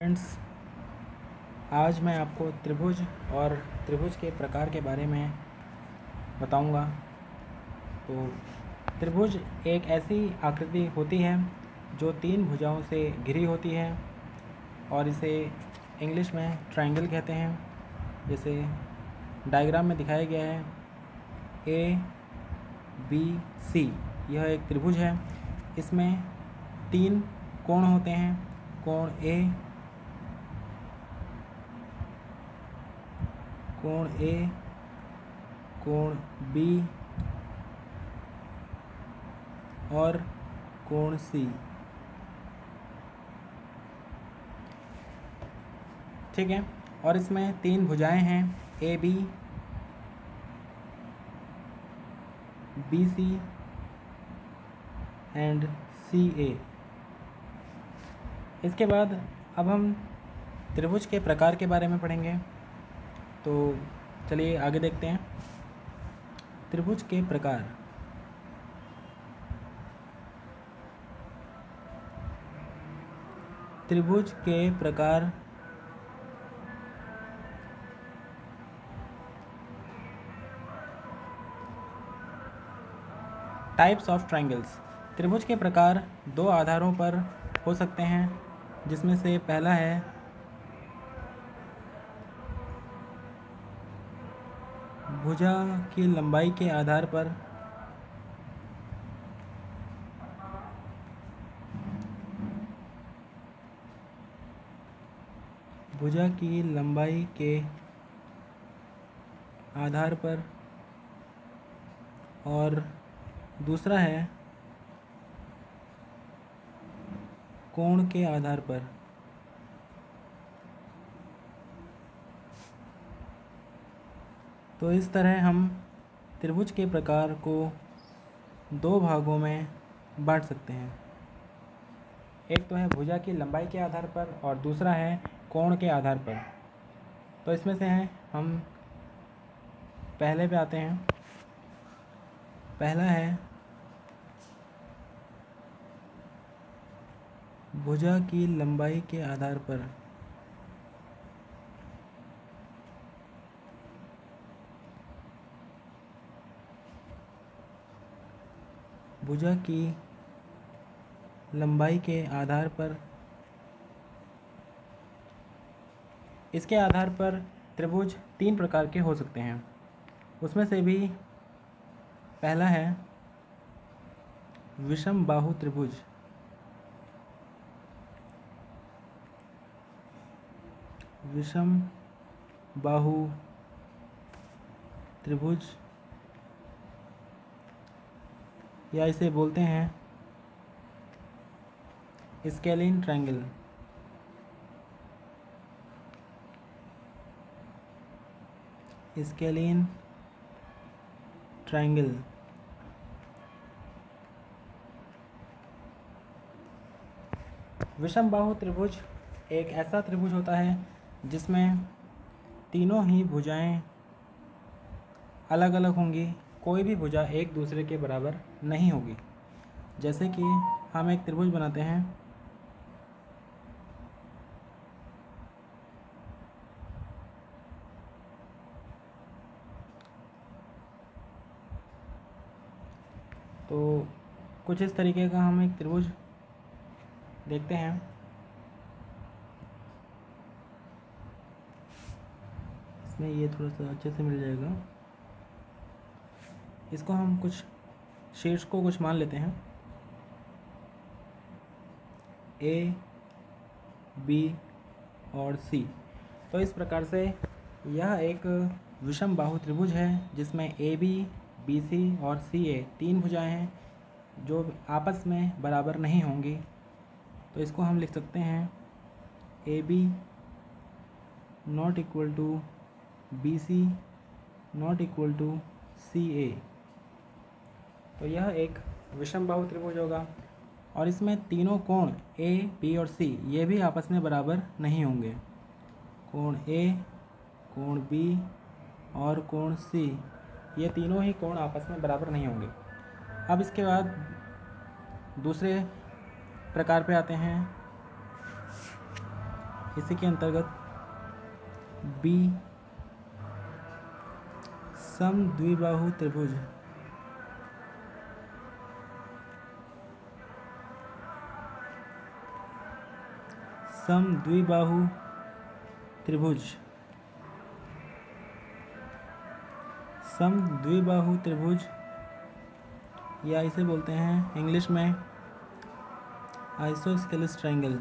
Friends, आज मैं आपको त्रिभुज और त्रिभुज के प्रकार के बारे में बताऊंगा। तो त्रिभुज एक ऐसी आकृति होती है जो तीन भुजाओं से घिरी होती है और इसे इंग्लिश में ट्रायंगल कहते हैं। जैसे डायग्राम में दिखाया गया है ABC, यह एक त्रिभुज है। इसमें तीन कोण होते हैं, कोण A, कोण A, कोण B और कोण C। ठीक है। और इसमें तीन भुजाएं हैं, AB, BC एंड CA। इसके बाद अब हम त्रिभुज के प्रकार के बारे में पढ़ेंगे। तो चलिए आगे देखते हैं। त्रिभुज के प्रकार। त्रिभुज के प्रकार टाइप्स ऑफ ट्रायंगल्स। त्रिभुज के प्रकार दो आधारों पर हो सकते हैं, जिसमें से पहला है भुजा की लंबाई के आधार पर, भुजा की लंबाई के आधार पर, और दूसरा है कोण के आधार पर। तो इस तरह हम त्रिभुज के प्रकार को दो भागों में बांट सकते हैं। एक तो है भुजा की लंबाई के आधार पर और दूसरा है कोण के आधार पर। तो इसमें से हैं, हम पहले पे आते हैं। पहला है भुजा की लंबाई के आधार पर। भुजा की लंबाई के आधार पर, इसके आधार पर त्रिभुज तीन प्रकार के हो सकते हैं। उसमें से भी पहला है विषम बाहु त्रिभुज। विषम बाहु त्रिभुज, या इसे बोलते हैं स्केलिन ट्रायंगल। Scalene triangle. विषम बाहु त्रिभुज एक ऐसा त्रिभुज होता है जिसमें तीनों ही भुजाएं अलग अलग होंगी। कोई भी भुजा एक दूसरे के बराबर नहीं होगी। जैसे कि हम एक त्रिभुज बनाते हैं, तो कुछ इस तरीके का हम एक त्रिभुज देखते हैं। इसमें ये थोड़ा सा अच्छे से मिल जाएगा। इसको हम कुछ शीर्ष को कुछ मान लेते हैं, A, B और C। तो इस प्रकार से यह एक विषम बाहु त्रिभुज है जिसमें AB, BC और CA तीन भुजाएं हैं जो आपस में बराबर नहीं होंगी। तो इसको हम लिख सकते हैं AB not equal to BC not equal to CA। तो यह एक विषम बाहु त्रिभुज होगा और इसमें तीनों कोण A, B और C ये भी आपस में बराबर नहीं होंगे। कोण A, कोण B और कोण C, ये तीनों ही कोण आपस में बराबर नहीं होंगे। अब इसके बाद दूसरे प्रकार पे आते हैं, इसी के अंतर्गत बी समद्विबाहु त्रिभुज, समद्विबाहु त्रिभुज, समद्विबाहु त्रिभुज, या इसे बोलते हैं इंग्लिश में आइसोस्केलेस ट्रायंगल।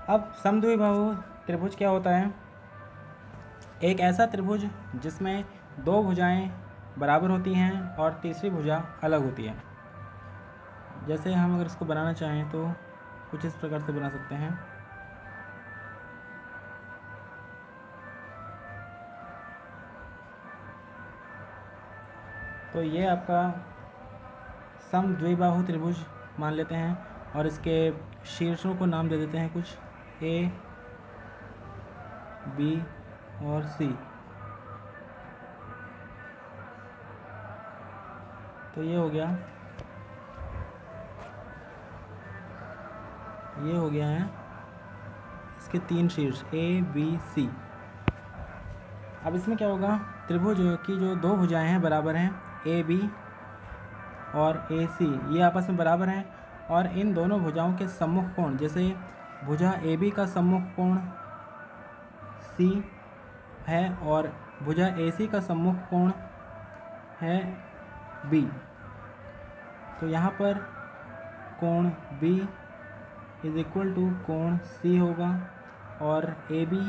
अब समद्विबाहु त्रिभुज क्या होता है? एक ऐसा त्रिभुज जिसमें दो भुजाएं बराबर होती हैं और तीसरी भुजा अलग होती है। जैसे हम अगर इसको बनाना चाहें तो कुछ इस प्रकार से बना सकते हैं। तो ये आपका समद्विबाहु त्रिभुज मान लेते हैं और इसके शीर्षों को नाम दे देते हैं कुछ ए, बी और सी। तो ये हो गया, ये हो गया है इसके तीन शीर्ष ए, बी, सी। अब इसमें क्या होगा? त्रिभुज की जो दो भुजाएं हैं बराबर हैं, ए बी और ए सी, ये आपस में बराबर हैं और इन दोनों भुजाओं के सम्मुख कोण, जैसे भुजा ए बी का सम्मुख कोण सी है और भुजा ए सी का सम्मुख कोण है बी। तो यहाँ पर कोण बी इज इक्वल टू कोण सी होगा और A B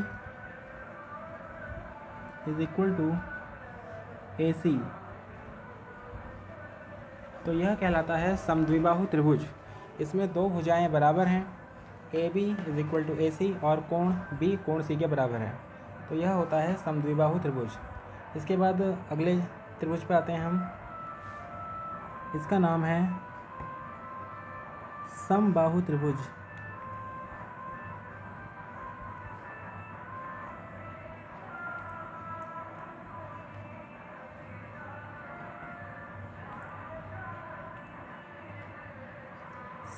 is equal to A C. तो यह कहलाता है समद्विबाहु त्रिभुज। इसमें दो भुजाएं बराबर हैं, A B is equal to A C और कोण बी कोण सी के बराबर है। तो यह होता है समद्विबाहु त्रिभुज। इसके बाद अगले त्रिभुज पे आते हैं हम। इसका नाम है समबाहु त्रिभुज।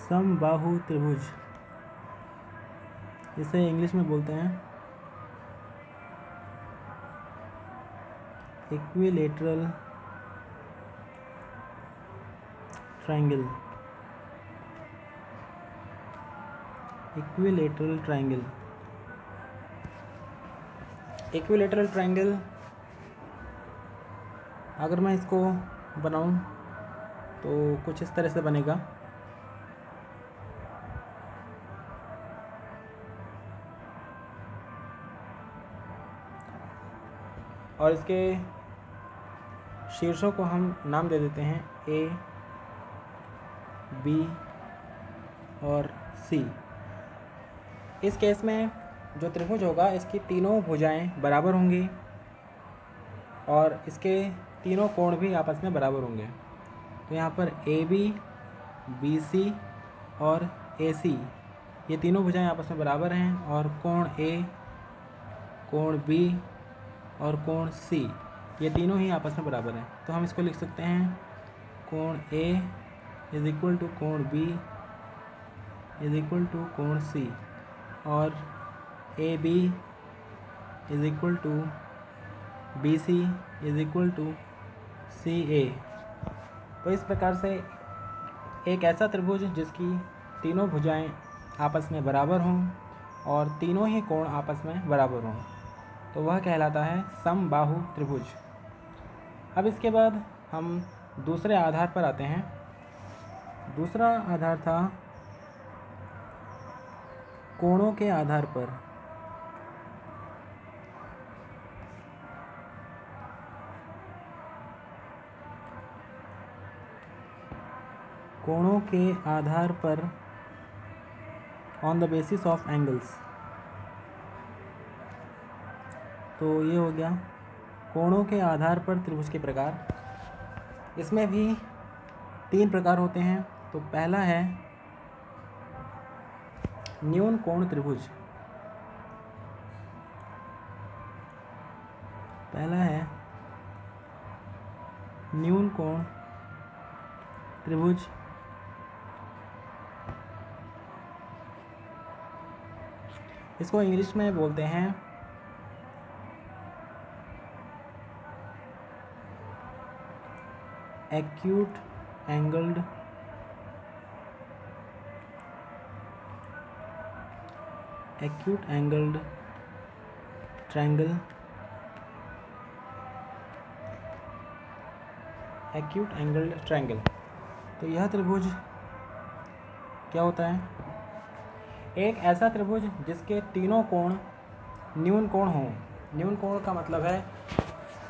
समबाहु त्रिभुज, इसे इंग्लिश में बोलते हैं equilateral triangle. Equilateral triangle, equilateral triangle अगर मैं इसको बनाऊं तो कुछ इस तरह से बनेगा। और इसके शीर्षों को हम नाम दे देते हैं ए, बी और सी। इस केस में जो त्रिभुज होगा इसकी तीनों भुजाएं बराबर होंगी और इसके तीनों कोण भी आपस में बराबर होंगे। तो यहाँ पर ए बी, बी सी और ए सी, ये तीनों भुजाएं आपस में बराबर हैं और कोण ए, कोण बी और कोण सी, ये तीनों ही आपस में बराबर हैं। तो हम इसको लिख सकते हैं कोण ए इज इक्वल टू कोण बी इज इक्वल टू कोण सी और A B is equal to B C is equal to C A. तो इस प्रकार से एक ऐसा त्रिभुज जिसकी तीनों भुजाएं आपस में बराबर हों और तीनों ही कोण आपस में बराबर हों, तो वह कहलाता है समबाहु त्रिभुज। अब इसके बाद हम दूसरे आधार पर आते हैं। दूसरा आधार था कोणों के आधार पर। कोणों के आधार पर on the basis of angles. तो ये हो गया कोणों के आधार पर त्रिभुज के प्रकार। इसमें भी तीन प्रकार होते हैं। तो पहला है न्यून कोण त्रिभुज। पहला है न्यून कोण त्रिभुज इसको इंग्लिश में बोलते हैं acute angled triangle. Acute angled triangle. तो यह त्रिभुज क्या होता है? एक ऐसा त्रिभुज जिसके तीनों कोण न्यून कोण हों। न्यून कोण का मतलब है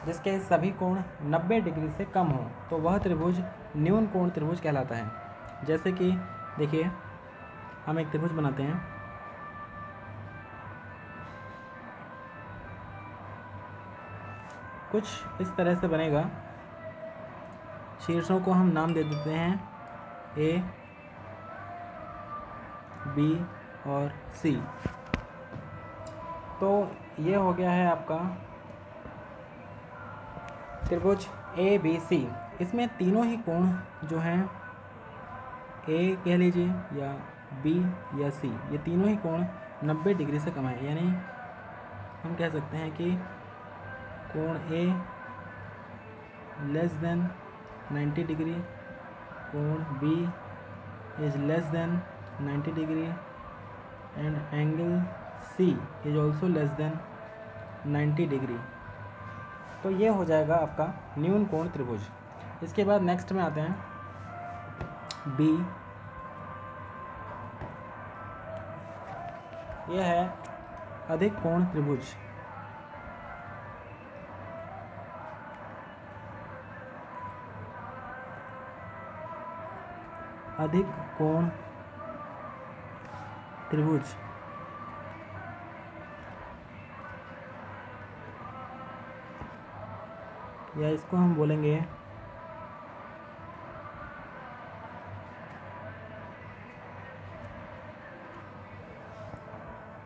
जिसके सभी कोण 90 डिग्री से कम हों, तो वह त्रिभुज न्यून कोण त्रिभुज कहलाता है। जैसे कि देखिए, हम एक त्रिभुज बनाते हैं। कुछ इस तरह से बनेगा। शीर्षों को हम नाम दे देते हैं ए, बी और सी। तो ये हो गया है आपका त्रिभुज ए बी सी। इसमें तीनों ही कोण जो हैं, ए कह लीजिए या बी या सी, ये तीनों ही कोण 90 डिग्री से कम है। यानी हम कह सकते हैं कि कोण ए लेस देन 90 डिग्री, कोण B is less than 90 degree and angle C is also less than 90 degree. तो ये हो जाएगा आपका न्यून कोण त्रिभुज। इसके बाद नेक्स्ट में आते हैं बी। यह है अधिक कोण त्रिभुज। अधिक कोण त्रिभुज या इसको हम बोलेंगे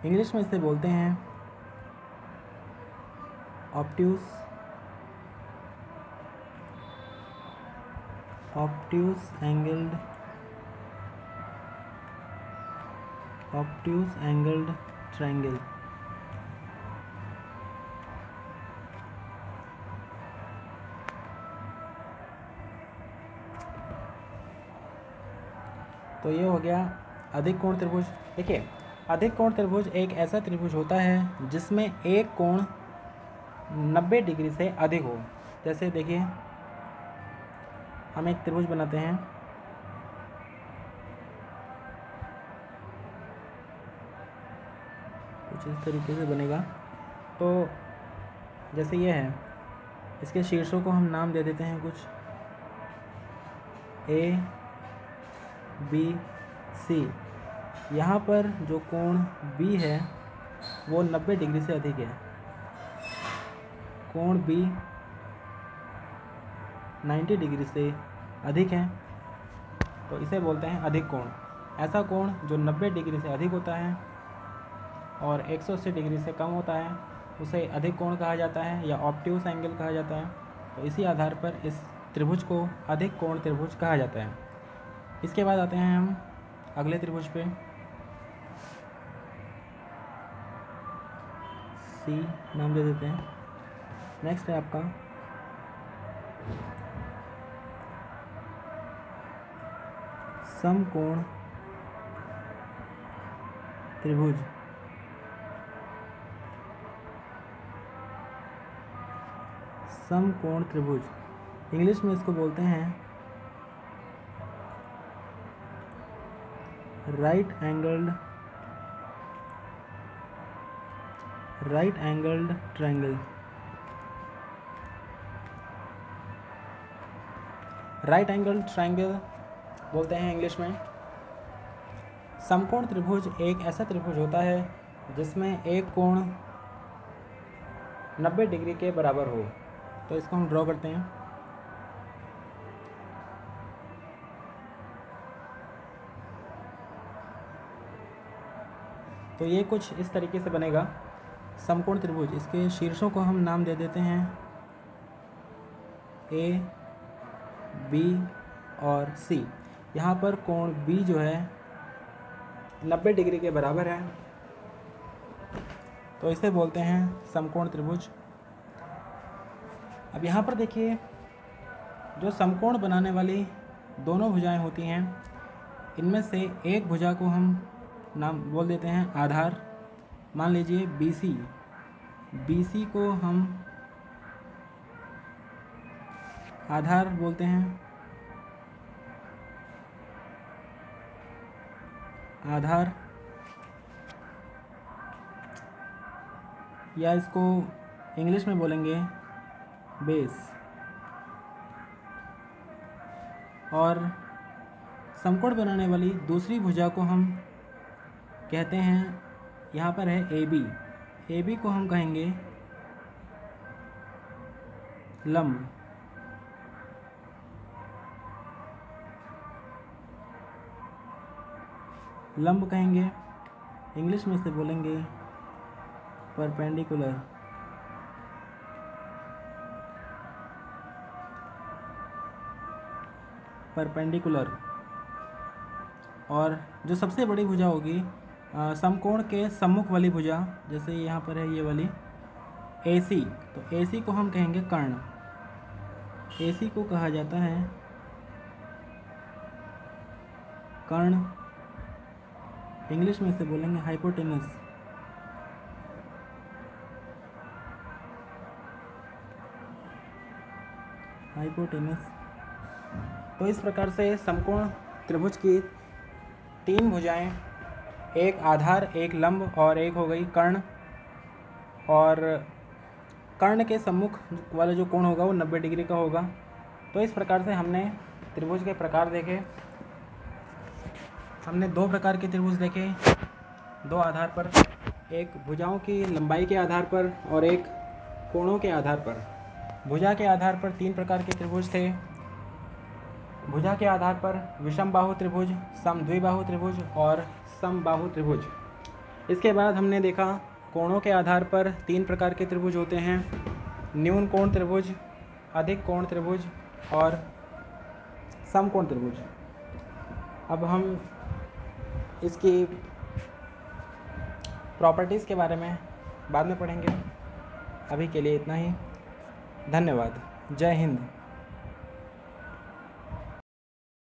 इंग्लिश में इसे बोलते हैं ऑब्ट्यूस एंगल्ड ट्रायंगल। तो ये हो गया अधिक कोण त्रिभुज। देखिए, अधिक कोण त्रिभुज एक ऐसा त्रिभुज होता है जिसमें एक कोण 90 डिग्री से अधिक हो। जैसे देखिए, हम एक त्रिभुज बनाते हैं। कुछ इस तरीके से बनेगा। तो जैसे ये है, इसके शीर्षों को हम नाम दे देते हैं कुछ ए, बी, सी। यहाँ पर जो कोण बी है वो 90 डिग्री से अधिक है। कोण बी 90 डिग्री से अधिक है, तो इसे बोलते हैं अधिक कोण। ऐसा कोण जो 90 डिग्री से अधिक होता है और 180 डिग्री से कम होता है उसे अधिक कोण कहा जाता है या ऑब्ट्यूस एंगल कहा जाता है। तो इसी आधार पर इस त्रिभुज को अधिक कोण त्रिभुज कहा जाता है। इसके बाद आते हैं हम अगले त्रिभुज पे। सी नाम दे देते हैं। नेक्स्ट है आपका समकोण त्रिभुज। समकोण त्रिभुज, इंग्लिश में इसको बोलते हैं right angled triangle. Right angle triangle बोलते हैं इंग्लिश में। समकोण त्रिभुज एक ऐसा त्रिभुज होता है जिसमें एक कोण 90 डिग्री के बराबर हो। तो इसको हम ड्रॉ करते हैं। तो ये कुछ इस तरीके से बनेगा समकोण त्रिभुज। इसके शीर्षों को हम नाम दे देते हैं ए, बी और सी। यहाँ पर कोण बी जो है 90 डिग्री के बराबर है, तो इसे बोलते हैं समकोण त्रिभुज। अब यहाँ पर देखिए, जो समकोण बनाने वाली दोनों भुजाएं होती हैं, इनमें से एक भुजा को हम नाम बोल देते हैं आधार। मान लीजिए BC, BC को हम आधार बोलते हैं, आधार, या इसको इंग्लिश में बोलेंगे बेस। और समकोण बनाने वाली दूसरी भुजा को हम कहते हैं, यहाँ पर है AB, AB को हम कहेंगे लंब। लंब कहेंगे, इंग्लिश में इसे बोलेंगे परपेंडिकुलर। परपेंडिकुलर। और जो सबसे बड़ी भुजा होगी समकोण के सम्मुख वाली भुजा, जैसे यहाँ पर है ये वाली AC, तो AC को हम कहेंगे कर्ण। AC को कहा जाता है कर्ण, इंग्लिश में इसे बोलेंगे हाइपोटेनस। हाइपोटेनस। तो इस प्रकार से समकोण त्रिभुज की 3 भुजाएं, एक आधार, एक लंब और एक हो गई कर्ण। और कर्ण के सम्मुख वाला जो कोण होगा वो 90 डिग्री का होगा। तो इस प्रकार से हमने त्रिभुज के प्रकार देखे। हमने 2 प्रकार के त्रिभुज देखे, 2 आधार पर, एक भुजाओं की लंबाई के आधार पर और एक कोणों के आधार पर। भुजा के आधार पर 3 प्रकार के त्रिभुज थे। भुजा के आधार पर विषमबाहु त्रिभुज, समद्विबाहु त्रिभुज और समबाहु त्रिभुज। इसके बाद हमने देखा कोणों के आधार पर 3 प्रकार के त्रिभुज होते हैं, न्यून कोण त्रिभुज, अधिक कोण त्रिभुज और समकोण त्रिभुज। अब हम इसकी प्रॉपर्टीज़ के बारे में बाद में पढ़ेंगे। अभी के लिए इतना ही। धन्यवाद। जय हिंद।